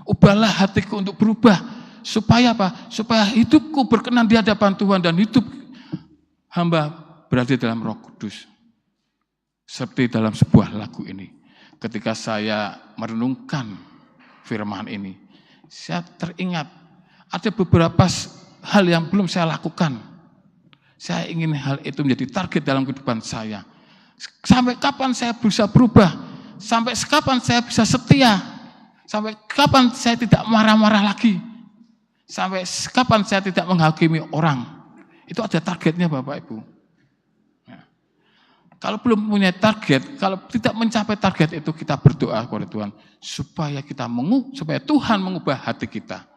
ubahlah hatiku untuk berubah. Supaya apa? Supaya hidupku berkenan di hadapan Tuhan dan hidup hamba berada dalam Roh Kudus. Seperti dalam sebuah lagu ini. Ketika saya merenungkan firman ini, saya teringat ada beberapa hal yang belum saya lakukan. Saya ingin hal itu menjadi target dalam kehidupan saya. Sampai kapan saya bisa berubah? Sampai kapan saya bisa setia? Sampai kapan saya tidak marah-marah lagi? Sampai kapan saya tidak menghakimi orang? Itu ada targetnya Bapak Ibu. Ya. Kalau belum punya target, kalau tidak mencapai target itu, kita berdoa kepada Tuhan supaya Tuhan mengubah hati kita,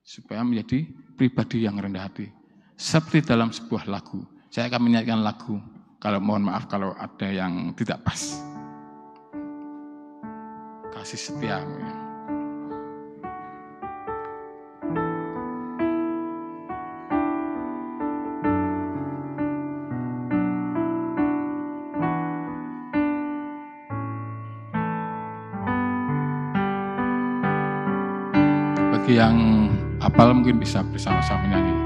supaya menjadi pribadi yang rendah hati. Seperti dalam sebuah lagu, saya akan menyanyikan lagu. Kalau mohon maaf kalau ada yang tidak pas. Kasih setia. Bagi yang hafal mungkin bisa bersama-sama menyanyi.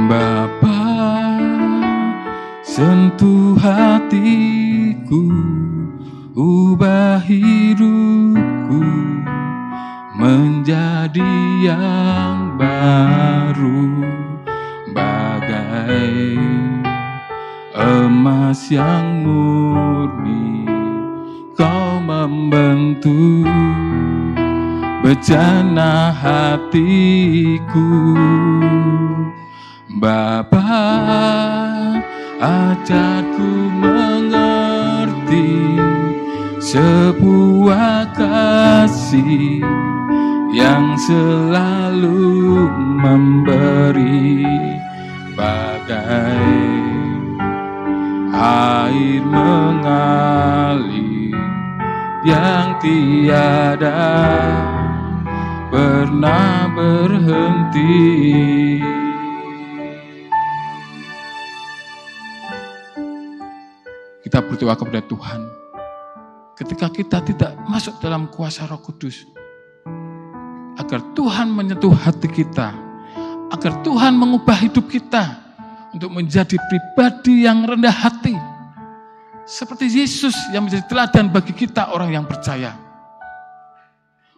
Bapa, sentuh hatiku, ubah hidupku menjadi yang baru, bagai emas yang murni. Kau membentuk bejana hatiku. Bapa, ajarku mengerti sebuah kasih yang selalu memberi, bagai air mengalir yang tiada pernah berhenti. Kita berdoa kepada Tuhan, ketika kita tidak masuk dalam kuasa Roh Kudus, agar Tuhan menyentuh hati kita, agar Tuhan mengubah hidup kita untuk menjadi pribadi yang rendah hati, seperti Yesus yang menjadi teladan bagi kita orang yang percaya,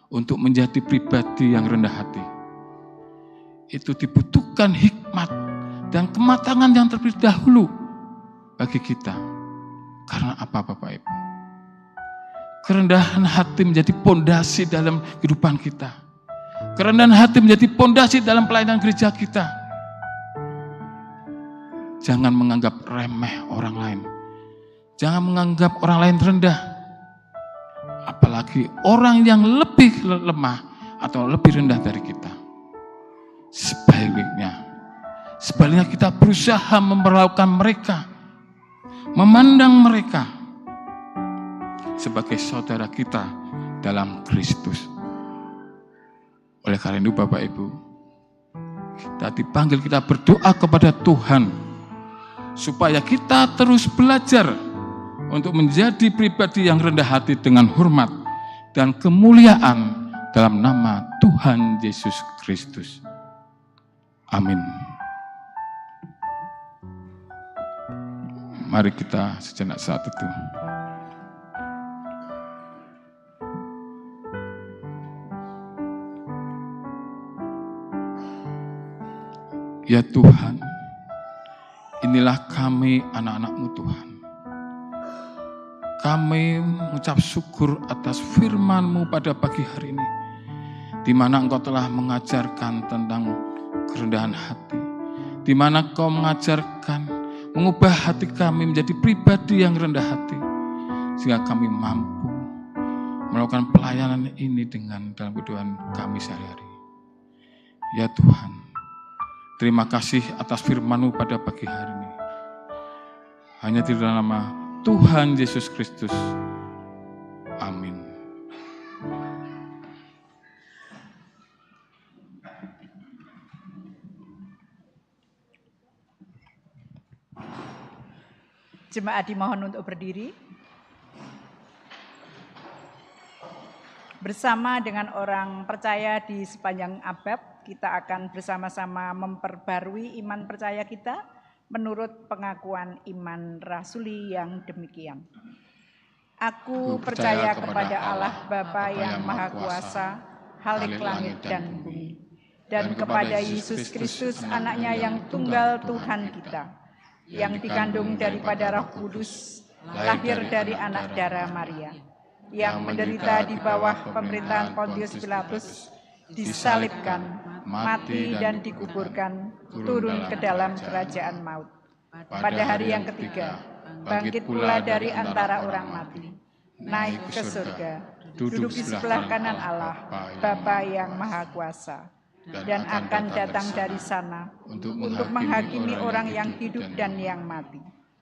untuk menjadi pribadi yang rendah hati. Itu dibutuhkan hikmat dan kematangan yang terlebih dahulu bagi kita. Karena apa Bapak Ibu? Kerendahan hati menjadi pondasi dalam kehidupan kita. Kerendahan hati menjadi pondasi dalam pelayanan gereja kita. Jangan menganggap remeh orang lain. Jangan menganggap orang lain rendah. Apalagi orang yang lebih lemah atau lebih rendah dari kita. Sebaliknya kita berusaha memperlakukan mereka, memandang mereka sebagai saudara kita dalam Kristus. Oleh karena itu Bapak Ibu, kita dipanggil, kita berdoa kepada Tuhan supaya kita terus belajar untuk menjadi pribadi yang rendah hati dengan hormat dan kemuliaan dalam nama Tuhan Yesus Kristus. Amin. Mari kita sejenak saat itu. Ya Tuhan, inilah kami anak-anak-Mu Tuhan. Kami mengucap syukur atas firman-Mu pada pagi hari ini, di mana Engkau telah mengajarkan tentang kerendahan hati, di mana Engkau mengajarkan mengubah hati kami menjadi pribadi yang rendah hati, sehingga kami mampu melakukan pelayanan ini dalam kehidupan kami sehari-hari. Ya Tuhan, terima kasih atas firman-Mu pada pagi hari ini. Hanya di dalam nama Tuhan Yesus Kristus. Amin. Jemaat dimohon untuk berdiri. Bersama dengan orang percaya di sepanjang abad, kita akan bersama-sama memperbarui iman percaya kita menurut pengakuan iman rasuli yang demikian. Aku percaya kepada Allah Bapa yang Maha Kuasa, Khalik langit dan bumi, dan kepada Yesus Kristus, anaknya yang tunggal Tuhan kita, yang dikandung daripada Roh Kudus, lahir dari anak darah Maria, yang menderita di bawah pemerintahan Pontius Pilatus, disalibkan, mati dan dikuburkan, turun ke dalam kerajaan maut. Pada hari yang ketiga, bangkit pula dari antara orang mati, naik ke surga, duduk di sebelah kanan Allah, Bapa yang Maha Kuasa, dan akan datang dari sana untuk menghakimi orang yang hidup dan yang mati.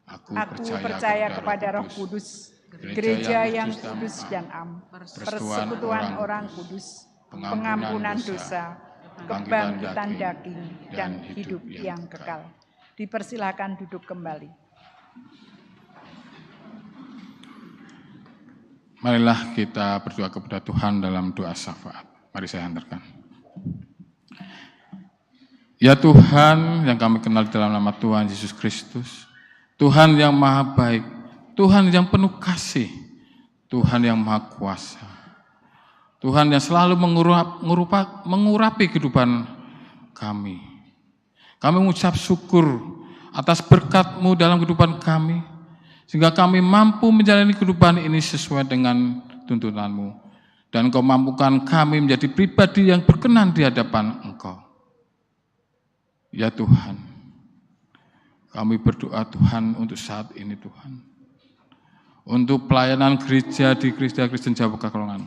Aku percaya kepada Roh Kudus, gereja yang kudus dan am, persekutuan orang kudus, pengampunan dosa, kebangkitan daging, dan hidup yang kekal. Dipersilakan duduk kembali. Marilah kita berdoa kepada Tuhan dalam doa syafaat. Mari saya hantarkan. Ya Tuhan yang kami kenal dalam nama Tuhan Yesus Kristus, Tuhan yang maha baik, Tuhan yang penuh kasih, Tuhan yang maha kuasa, Tuhan yang selalu mengurapi kehidupan kami. Kami mengucap syukur atas berkat-Mu dalam kehidupan kami, sehingga kami mampu menjalani kehidupan ini sesuai dengan tuntunan-Mu. Dan Engkau mampukan kami menjadi pribadi yang berkenan di hadapan Engkau. Ya Tuhan, kami berdoa Tuhan untuk saat ini Tuhan. Untuk pelayanan gereja di Gereja Kristen Jawa Pekalongan.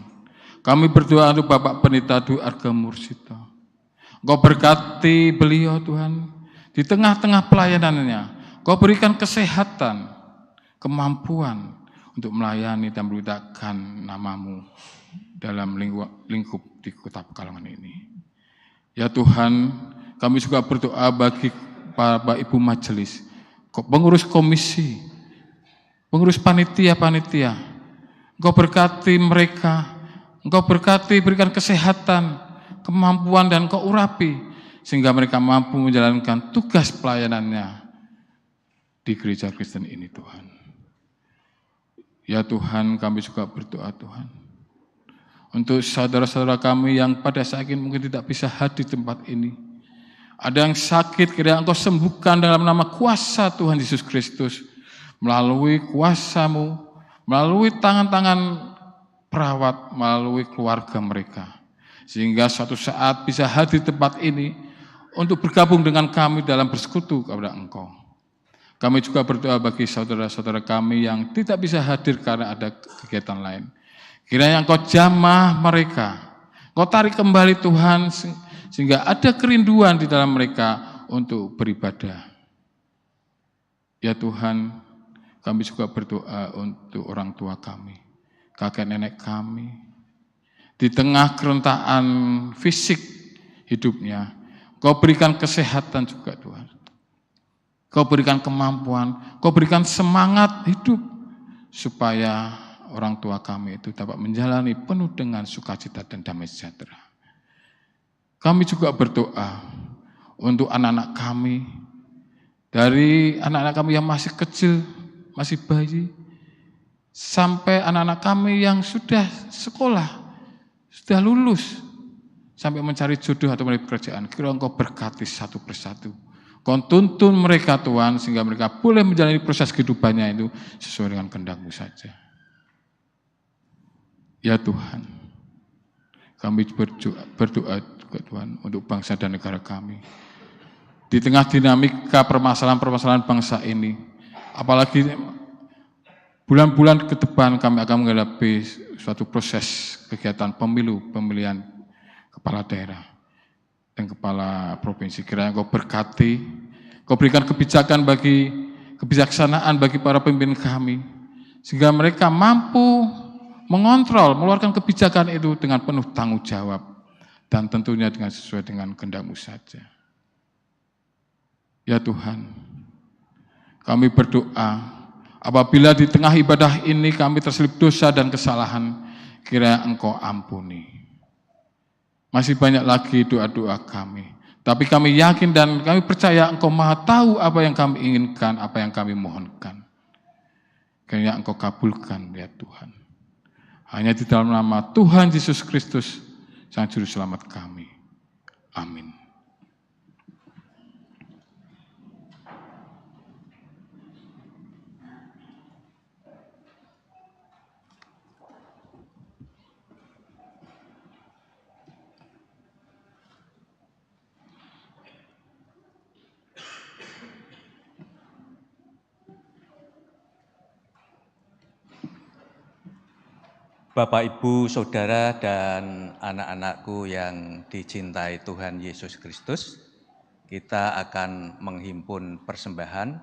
Kami berdoa untuk Bapak Pendeta Dwi Arga Mursito. Engkau berkati beliau Tuhan, di tengah-tengah pelayanannya, Engkau berikan kesehatan, kemampuan untuk melayani dan memberitakan nama-Mu dalam lingkup di Kota Pekalongan ini. Ya Tuhan, kami juga berdoa bagi Bapak Ibu Majelis, pengurus komisi, pengurus panitia-panitia. Engkau berkati mereka, Engkau berkati berikan kesehatan, kemampuan dan Engkau urapi, sehingga mereka mampu menjalankan tugas pelayanannya di gereja Kristen ini Tuhan. Ya Tuhan, kami juga berdoa Tuhan, untuk saudara-saudara kami yang pada saat ini mungkin tidak bisa hadir di tempat ini. Ada yang sakit, kiranya Engkau sembuhkan dalam nama kuasa Tuhan Yesus Kristus, melalui kuasa-Mu, melalui tangan-tangan perawat, melalui keluarga mereka. Sehingga suatu saat bisa hadir di tempat ini untuk bergabung dengan kami dalam bersekutu kepada Engkau. Kami juga berdoa bagi saudara-saudara kami yang tidak bisa hadir karena ada kegiatan lain. Kiranya Engkau jamah mereka, Engkau tarik kembali Tuhan, sehingga ada kerinduan di dalam mereka untuk beribadah. Ya Tuhan, kami juga berdoa untuk orang tua kami, kakek nenek kami, di tengah kerentaan fisik hidupnya, Kau berikan kesehatan juga Tuhan. Kau berikan kemampuan, Kau berikan semangat hidup, supaya orang tua kami itu dapat menjalani penuh dengan sukacita dan damai sejahtera. Kami juga berdoa untuk anak-anak kami, dari anak-anak kami yang masih kecil, masih bayi, sampai anak-anak kami yang sudah sekolah, sudah lulus, sampai mencari jodoh atau mencari pekerjaan. Kiranya Engkau berkati satu persatu. Kau tuntun mereka Tuhan, sehingga mereka boleh menjalani proses kehidupannya itu sesuai dengan kehendak-Mu saja. Ya Tuhan, kami berdoa juga Tuhan untuk bangsa dan negara kami. Di tengah dinamika permasalahan-permasalahan bangsa ini, apalagi bulan-bulan ke depan kami akan menghadapi suatu proses kegiatan pemilihan kepala daerah dan kepala provinsi. Kiranya Kau berkati, Kau berikan kebijaksanaan bagi para pemimpin kami, sehingga mereka mampu mengontrol, mengeluarkan kebijakan itu dengan penuh tanggung jawab, dan tentunya dengan sesuai dengan kehendak-Mu saja. Ya Tuhan, kami berdoa, apabila di tengah ibadah ini kami terselip dosa dan kesalahan, kiranya Engkau ampuni. Masih banyak lagi doa-doa kami, tapi kami yakin dan kami percaya Engkau Maha tahu apa yang kami inginkan, apa yang kami mohonkan. Kiranya Engkau kabulkan ya Tuhan. Hanya di dalam nama Tuhan Yesus Kristus, Sang Juru Selamat kami. Amin. Bapak, Ibu, Saudara, dan anak-anakku yang dicintai Tuhan Yesus Kristus, kita akan menghimpun persembahan.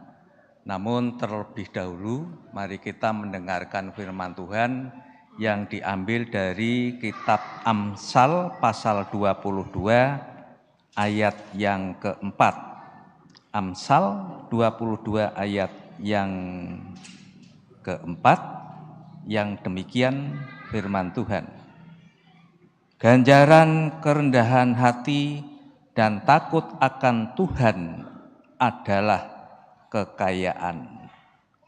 Namun terlebih dahulu, mari kita mendengarkan firman Tuhan yang diambil dari kitab Amsal pasal 22 ayat yang keempat. Amsal 22 ayat yang keempat, yang demikian firman Tuhan. Ganjaran kerendahan hati dan takut akan Tuhan adalah kekayaan,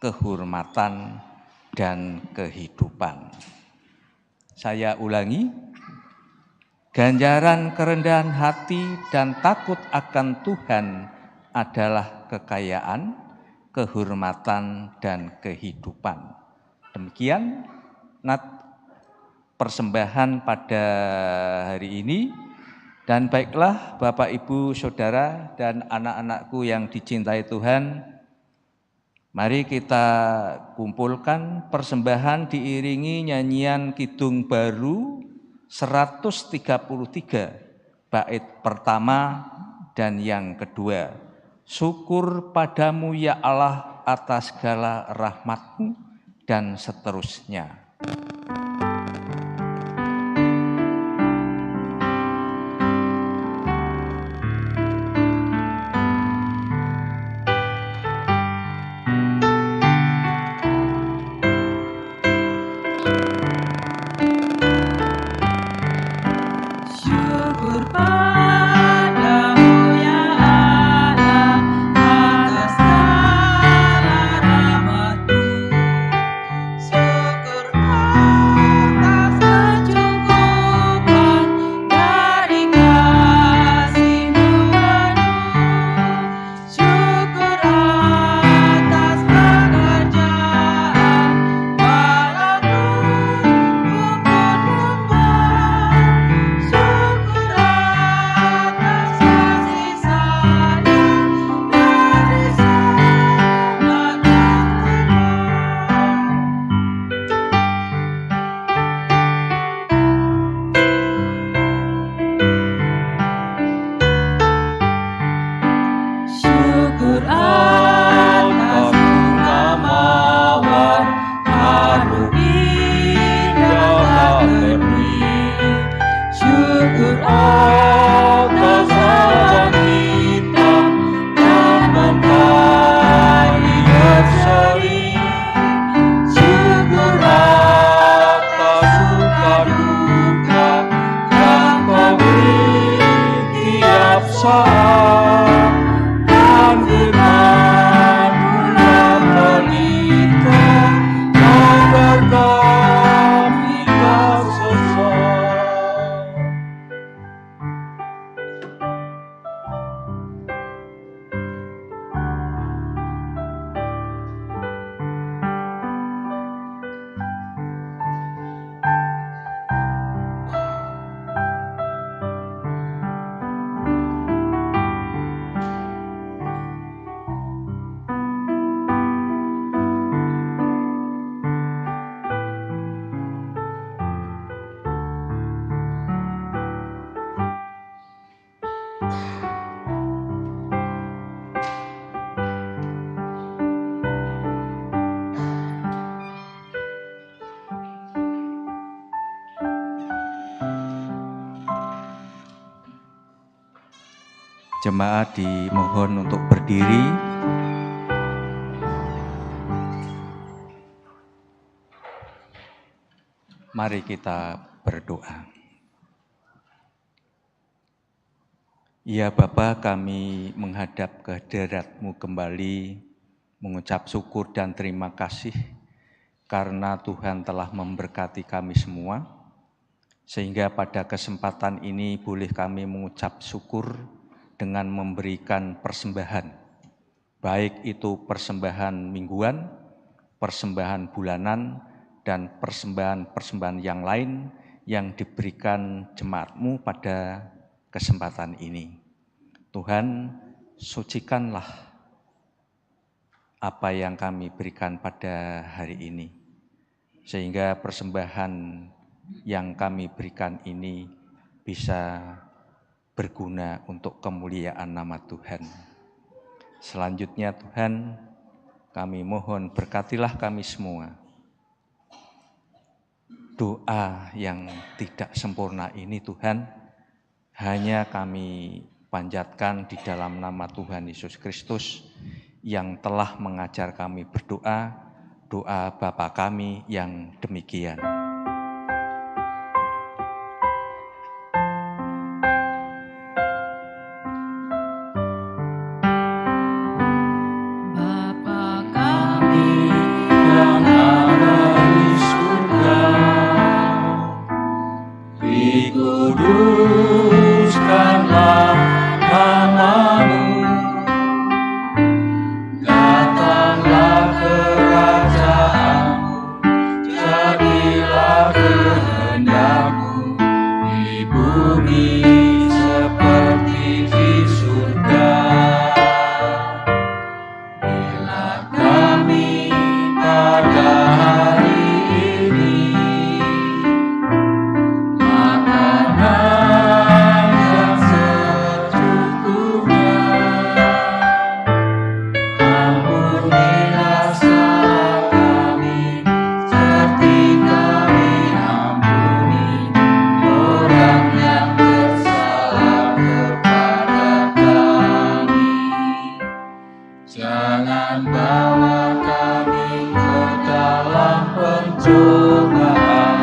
kehormatan, dan kehidupan. Saya ulangi, ganjaran kerendahan hati dan takut akan Tuhan adalah kekayaan, kehormatan, dan kehidupan. Demikian persembahan pada hari ini. Dan baiklah Bapak, Ibu, Saudara, dan anak-anakku yang dicintai Tuhan, mari kita kumpulkan persembahan diiringi nyanyian Kidung Baru 133, bait pertama dan yang kedua. Syukur padamu ya Allah atas segala rahmat-Mu, dan seterusnya. Syukur padamu ya Allah atas segala rahmat-Mu. Syukur atas kecukupan dari kasih-Mu penuh. Syukur atas pekerjaan walaupun ku menyembah. Syukur atas kasih sayang dari Sang Syukur atas bunga mawar harum indah tak berdiri. Syukur atas awan hitam dan mentari berseri. Syukur atas suka duka yang Kau beri tiap saat. Dan firman-Mu yang pelita memberkati kita sesat. Jemaat dimohon untuk berdiri. Mari kita berdoa. Ya Bapa, kami menghadap ke hadirat-Mu kembali, mengucap syukur dan terima kasih karena Tuhan telah memberkati kami semua, sehingga pada kesempatan ini boleh kami mengucap syukur dengan memberikan persembahan, baik itu persembahan mingguan, persembahan bulanan, dan persembahan-persembahan yang lain yang diberikan jemaat-Mu pada kesempatan ini. Tuhan, sucikanlah apa yang kami berikan pada hari ini, sehingga persembahan yang kami berikan ini bisa berguna untuk kemuliaan nama Tuhan. Selanjutnya Tuhan, kami mohon berkatilah kami semua. Doa yang tidak sempurna ini Tuhan, hanya kami panjatkan di dalam nama Tuhan Yesus Kristus yang telah mengajar kami berdoa, doa Bapa kami yang demikian. Bapa kami yang ada di surga, dikuduskanlah nama-Mu, datanglah kerajaan-Mu, jadilah kehendak-Mu di bumi seperti di surga. Berilah kami pada hari ini makanan yang secukupnya. Ampunilah salah kami, seperti kami ampuni orang yang bersalah kepada kami. Jangan bawa kami ke dalam pencobaan,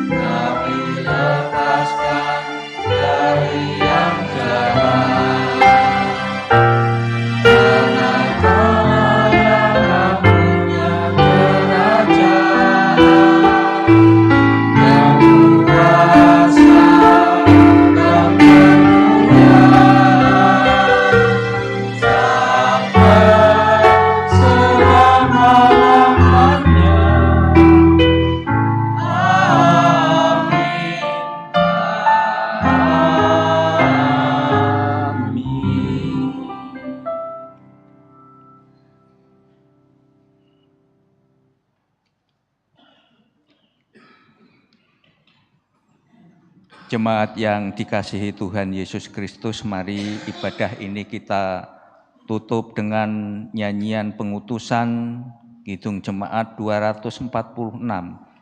tapi lepaskan dari yang jahat. Karena Kau yang punya kerajaan dan kuasa dan kemuliaan sampai selama-lamanya. Amin. Amin. Jemaat yang dikasihi Tuhan Yesus Kristus, mari ibadah ini kita tutup dengan nyanyian pengutusan Kidung Jemaat 246,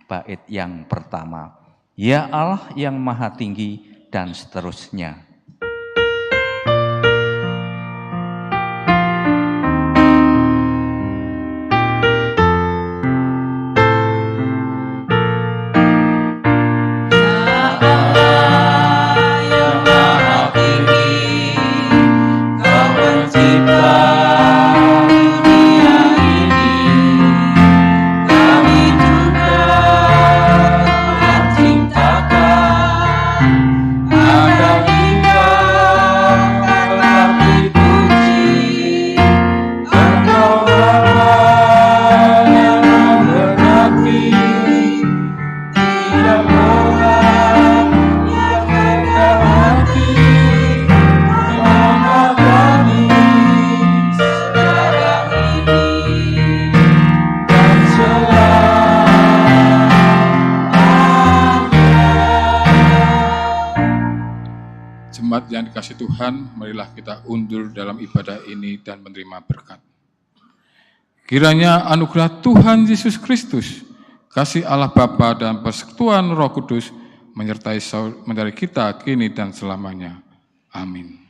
bait yang pertama. Ya Allah yang Maha Tinggi, dan seterusnya. Yang Maha Tinggi, Kau pencipta dunia ini, kami juga yang ciptakan agar kita tetap dipuji. Engkau Bapa yang menghendaki tiap orang yang rendah hati menghadap kami sekarang ini dan selamanya. Jemaat yang dikasihi Tuhan, marilah kita undur dalam ibadah ini dan menerima berkat. Kiranya anugerah Tuhan Yesus Kristus, kasih Allah Bapa dan persekutuan Roh Kudus menyertai kita kini dan selamanya. Amin.